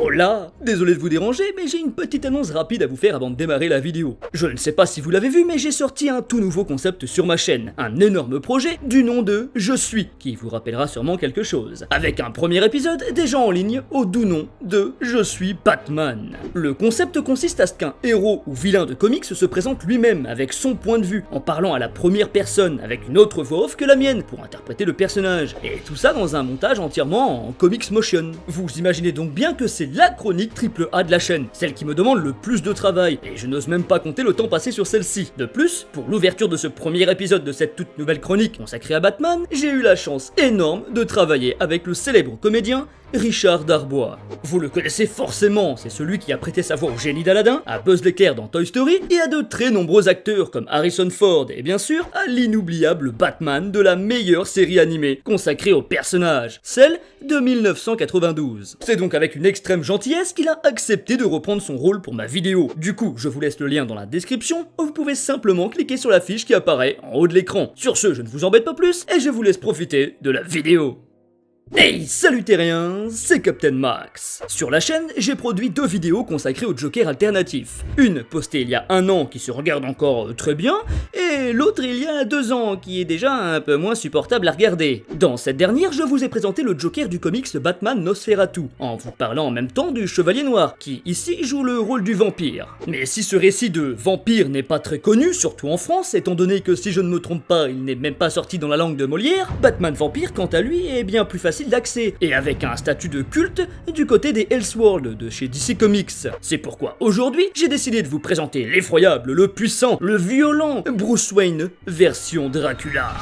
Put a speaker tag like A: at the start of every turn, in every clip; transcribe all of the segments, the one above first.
A: Oh là, désolé de vous déranger, mais j'ai une petite annonce rapide à vous faire avant de démarrer la vidéo. Je ne sais pas si vous l'avez vu, mais j'ai sorti un tout nouveau concept sur ma chaîne, un énorme projet du nom de Je suis, qui vous rappellera sûrement quelque chose. Avec un premier épisode déjà en ligne au doux nom de Je suis Batman. Le concept consiste à ce qu'un héros ou vilain de comics se présente lui-même avec son point de vue, en parlant à la première personne avec une autre voix off que la mienne pour interpréter le personnage. Et tout ça dans un montage entièrement en comics motion. Vous imaginez donc bien que c'est la chronique AAA de la chaîne, celle qui me demande le plus de travail, et je n'ose même pas compter le temps passé sur celle-ci. De plus, pour l'ouverture de ce premier épisode de cette toute nouvelle chronique consacrée à Batman, j'ai eu la chance énorme de travailler avec le célèbre comédien Richard Darbois. Vous le connaissez forcément, c'est celui qui a prêté sa voix au génie d'Aladin, à Buzz l'éclair dans Toy Story, et à de très nombreux acteurs comme Harrison Ford, et bien sûr, à l'inoubliable Batman de la meilleure série animée, consacrée au personnage, celle de 1992. C'est donc avec une extrême gentillesse qu'il a accepté de reprendre son rôle pour ma vidéo. Du coup, je vous laisse le lien dans la description, où vous pouvez simplement cliquer sur la fiche qui apparaît en haut de l'écran. Sur ce, je ne vous embête pas plus, et je vous laisse profiter de la vidéo. Hey, salut terriens, c'est Captain Max. Sur la chaîne, j'ai produit 2 vidéos consacrées au Joker alternatif. Une postée il y a 1 an qui se regarde encore très bien, et l'autre il y a 2 ans qui est déjà un peu moins supportable à regarder. Dans cette dernière, je vous ai présenté le Joker du comics Batman Nosferatu, en vous parlant en même temps du Chevalier Noir, qui ici joue le rôle du vampire. Mais si ce récit de vampire n'est pas très connu, surtout en France, étant donné que si je ne me trompe pas, il n'est même pas sorti dans la langue de Molière, Batman Vampire quant à lui est bien plus facile d'accès, et avec un statut de culte du côté des Elseworlds de chez DC Comics. C'est pourquoi aujourd'hui, j'ai décidé de vous présenter l'effroyable, le puissant, le violent Bruce Wayne version Dracula.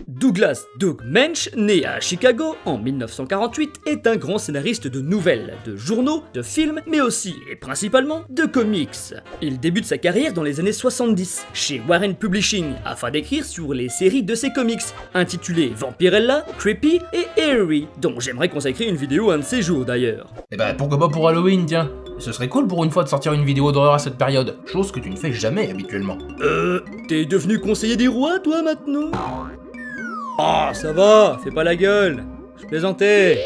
A: Douglas Doug Mensch, né à Chicago en 1948, est un grand scénariste de nouvelles, de journaux, de films, mais aussi et principalement de comics. Il débute sa carrière dans les années 70 chez Warren Publishing afin d'écrire sur les séries de ses comics, intitulées Vampirella, Creepy et Eerie, dont j'aimerais consacrer une vidéo un de ces jours d'ailleurs.
B: Eh bah pourquoi pas pour Halloween, tiens. Ce serait cool pour une fois de sortir une vidéo d'horreur à cette période, chose que tu ne fais jamais habituellement.
A: T'es devenu conseiller des rois toi maintenant ? Oh, ça va, fais pas la gueule, je plaisantais.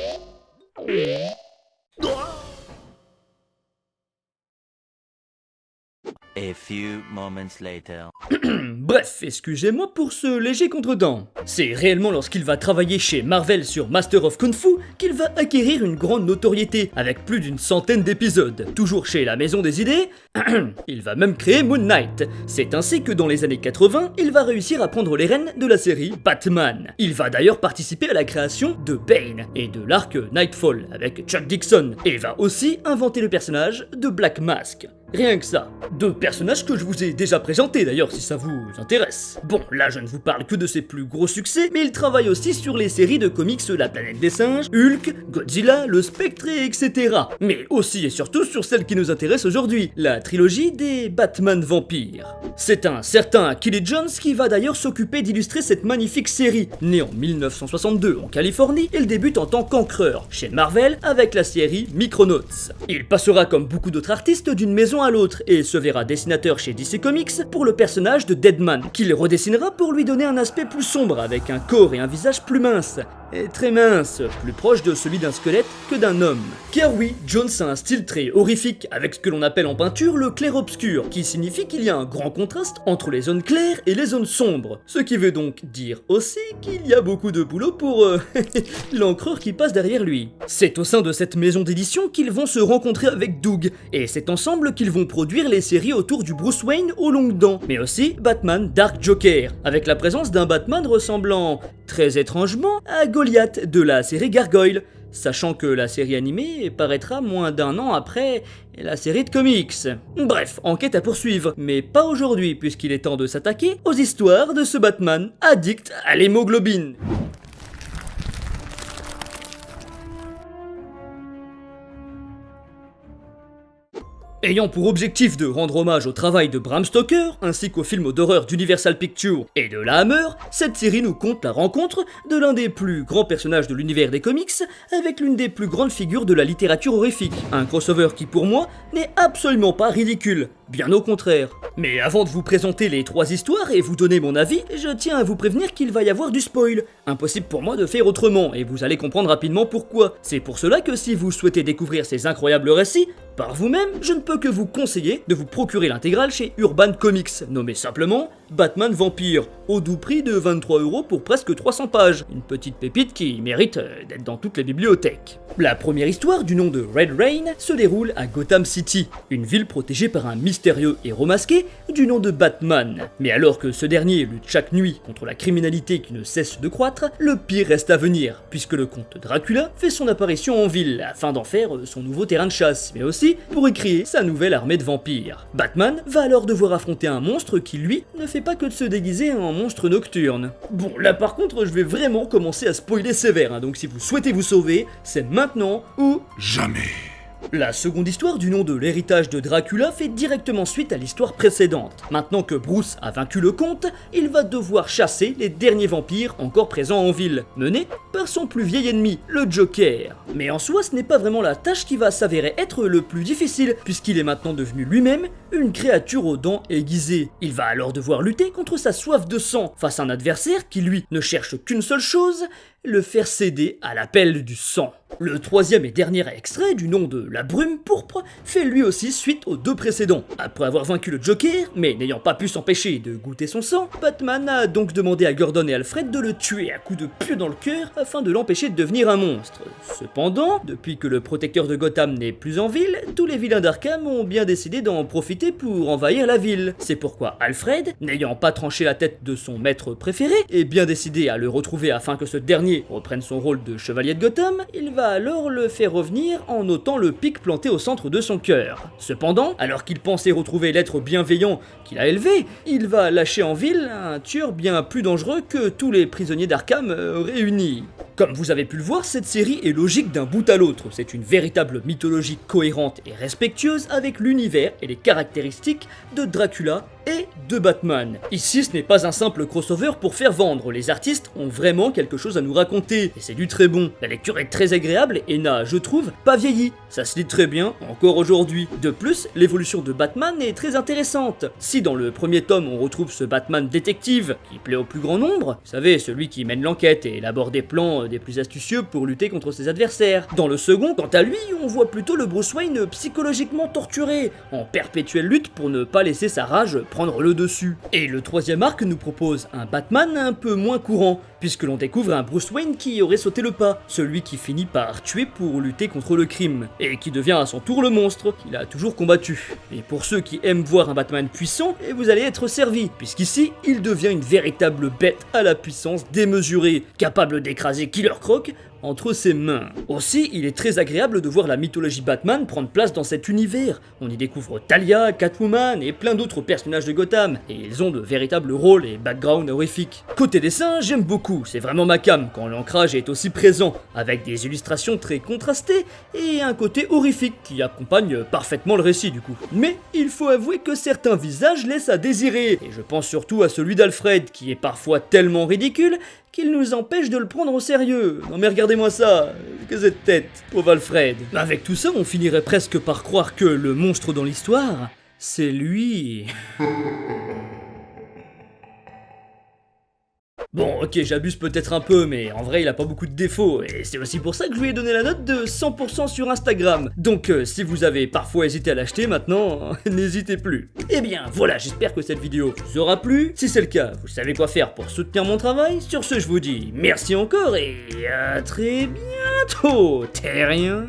C: A few moments later.
A: Bref, excusez-moi pour ce léger contretemps. C'est réellement lorsqu'il va travailler chez Marvel sur Master of Kung Fu qu'il va acquérir une grande notoriété, avec plus d'une centaine d'épisodes. Toujours chez la Maison des Idées, il va même créer Moon Knight. C'est ainsi que dans les années 80, il va réussir à prendre les rênes de la série Batman. Il va d'ailleurs participer à la création de Bane et de l'arc Nightfall avec Chuck Dixon, et va aussi inventer le personnage de Black Mask. Rien que ça. 2 personnages que je vous ai déjà présentés d'ailleurs si ça vous intéresse. Bon, là je ne vous parle que de ses plus gros succès, mais il travaille aussi sur les séries de comics La Planète des Singes, Hulk, Godzilla, Le Spectre, etc. Mais aussi et surtout sur celle qui nous intéresse aujourd'hui, la trilogie des Batman vampires. C'est un certain Kelly Jones qui va d'ailleurs s'occuper d'illustrer cette magnifique série. Né en 1962 en Californie, il débute en tant qu'encreur chez Marvel avec la série Micronauts. Il passera comme beaucoup d'autres artistes d'une maison à l'autre et se verra dessinateur chez DC Comics pour le personnage de Deadman, qu'il redessinera pour lui donner un aspect plus sombre avec un corps et un visage plus mince. Et très mince, plus proche de celui d'un squelette que d'un homme. Car oui, Jones a un style très horrifique, avec ce que l'on appelle en peinture le clair-obscur, qui signifie qu'il y a un grand contraste entre les zones claires et les zones sombres. Ce qui veut donc dire aussi qu'il y a beaucoup de boulot pour l'encreur qui passe derrière lui. C'est au sein de cette maison d'édition qu'ils vont se rencontrer avec Doug, et c'est ensemble qu'ils vont produire les séries autour du Bruce Wayne aux longues dents, mais aussi Batman Dark Joker, avec la présence d'un Batman ressemblant très étrangement à Goliath de la série Gargoyle, sachant que la série animée paraîtra moins d'1 an après la série de comics. Bref, enquête à poursuivre, mais pas aujourd'hui puisqu'il est temps de s'attaquer aux histoires de ce Batman addict à l'hémoglobine. Ayant pour objectif de rendre hommage au travail de Bram Stoker, ainsi qu'aux films d'horreur d'Universal Pictures et de la Hammer, cette série nous conte la rencontre de l'un des plus grands personnages de l'univers des comics avec l'une des plus grandes figures de la littérature horrifique. Un crossover qui pour moi n'est absolument pas ridicule, bien au contraire. Mais avant de vous présenter les 3 histoires et vous donner mon avis, je tiens à vous prévenir qu'il va y avoir du spoil. Impossible pour moi de faire autrement, et vous allez comprendre rapidement pourquoi. C'est pour cela que si vous souhaitez découvrir ces incroyables récits, par vous-même, je ne peux que vous conseiller de vous procurer l'intégrale chez Urban Comics, nommé simplement Batman Vampire, au doux prix de 23 € pour presque 300 pages. Une petite pépite qui mérite d'être dans toutes les bibliothèques. La première histoire, du nom de Red Rain, se déroule à Gotham City, une ville protégée par un mystérieux héros masqué du nom de Batman. Mais alors que ce dernier lutte chaque nuit contre la criminalité qui ne cesse de croître, le pire reste à venir, puisque le comte Dracula fait son apparition en ville afin d'en faire son nouveau terrain de chasse, mais aussi pour y créer sa nouvelle armée de vampires. Batman va alors devoir affronter un monstre qui, lui, ne fait pas que de se déguiser en monstre nocturne. Bon, là par contre, je vais vraiment commencer à spoiler sévère, donc si vous souhaitez vous sauver, c'est maintenant ou
D: jamais.
A: La seconde histoire, du nom de l'héritage de Dracula, fait directement suite à l'histoire précédente. Maintenant que Bruce a vaincu le comte, il va devoir chasser les derniers vampires encore présents en ville, menés par son plus vieil ennemi, le Joker. Mais en soi, ce n'est pas vraiment la tâche qui va s'avérer être le plus difficile, puisqu'il est maintenant devenu lui-même une créature aux dents aiguisées. Il va alors devoir lutter contre sa soif de sang, face à un adversaire qui, lui, ne cherche qu'une seule chose, le faire céder à l'appel du sang. Le troisième et dernier extrait, du nom de La Brume Pourpre, fait lui aussi suite aux 2 précédents. Après avoir vaincu le Joker, mais n'ayant pas pu s'empêcher de goûter son sang, Batman a donc demandé à Gordon et Alfred de le tuer à coups de pieu dans le cœur afin de l'empêcher de devenir un monstre. Cependant, depuis que le protecteur de Gotham n'est plus en ville, tous les vilains d'Arkham ont bien décidé d'en profiter pour envahir la ville. C'est pourquoi Alfred, n'ayant pas tranché la tête de son maître préféré, est bien décidé à le retrouver afin que ce dernier reprenne son rôle de chevalier de Gotham. Il va alors le faire revenir en ôtant le pic planté au centre de son cœur. Cependant, alors qu'il pensait retrouver l'être bienveillant qu'il a élevé, il va lâcher en ville un tueur bien plus dangereux que tous les prisonniers d'Arkham réunis. Comme vous avez pu le voir, cette série est logique d'un bout à l'autre. C'est une véritable mythologie cohérente et respectueuse avec l'univers et les caractéristiques de Dracula et de Batman. Ici, ce n'est pas un simple crossover pour faire vendre. Les artistes ont vraiment quelque chose à nous raconter, et c'est du très bon. La lecture est très agréable et n'a, je trouve, pas vieilli. Ça se lit très bien, encore aujourd'hui. De plus, l'évolution de Batman est très intéressante. Si dans le premier tome, on retrouve ce Batman détective, qui plaît au plus grand nombre, vous savez, celui qui mène l'enquête et élabore des plans des plus astucieux pour lutter contre ses adversaires. Dans le second, quant à lui, on voit plutôt le Bruce Wayne psychologiquement torturé, en perpétuelle lutte pour ne pas laisser sa rage prendre le dessus. Et le troisième arc nous propose un Batman un peu moins courant, puisque l'on découvre un Bruce Wayne qui aurait sauté le pas, celui qui finit par tuer pour lutter contre le crime, et qui devient à son tour le monstre qu'il a toujours combattu. Et pour ceux qui aiment voir un Batman puissant, vous allez être servis, puisqu'ici, il devient une véritable bête à la puissance démesurée, capable d'écraser Killer Croc entre ses mains. Aussi, il est très agréable de voir la mythologie Batman prendre place dans cet univers. On y découvre Talia, Catwoman et plein d'autres personnages de Gotham, et ils ont de véritables rôles et backgrounds horrifiques. Côté dessin, j'aime beaucoup, c'est vraiment ma came quand l'ancrage est aussi présent, avec des illustrations très contrastées et un côté horrifique qui accompagne parfaitement le récit du coup. Mais il faut avouer que certains visages laissent à désirer, et je pense surtout à celui d'Alfred qui est parfois tellement ridicule qu'il nous empêche de le prendre au sérieux. Non mais regardez-moi ça, que cette tête, pauvre Alfred. Avec tout ça, on finirait presque par croire que le monstre dans l'histoire, c'est lui. Bon, ok, j'abuse peut-être un peu, mais en vrai, il a pas beaucoup de défauts, et c'est aussi pour ça que je lui ai donné la note de 100% sur Instagram. Donc, si vous avez parfois hésité à l'acheter, maintenant, n'hésitez plus. Eh bien, voilà, j'espère que cette vidéo vous aura plu. Si c'est le cas, vous savez quoi faire pour soutenir mon travail. Sur ce, je vous dis merci encore, et à très bientôt, terrien.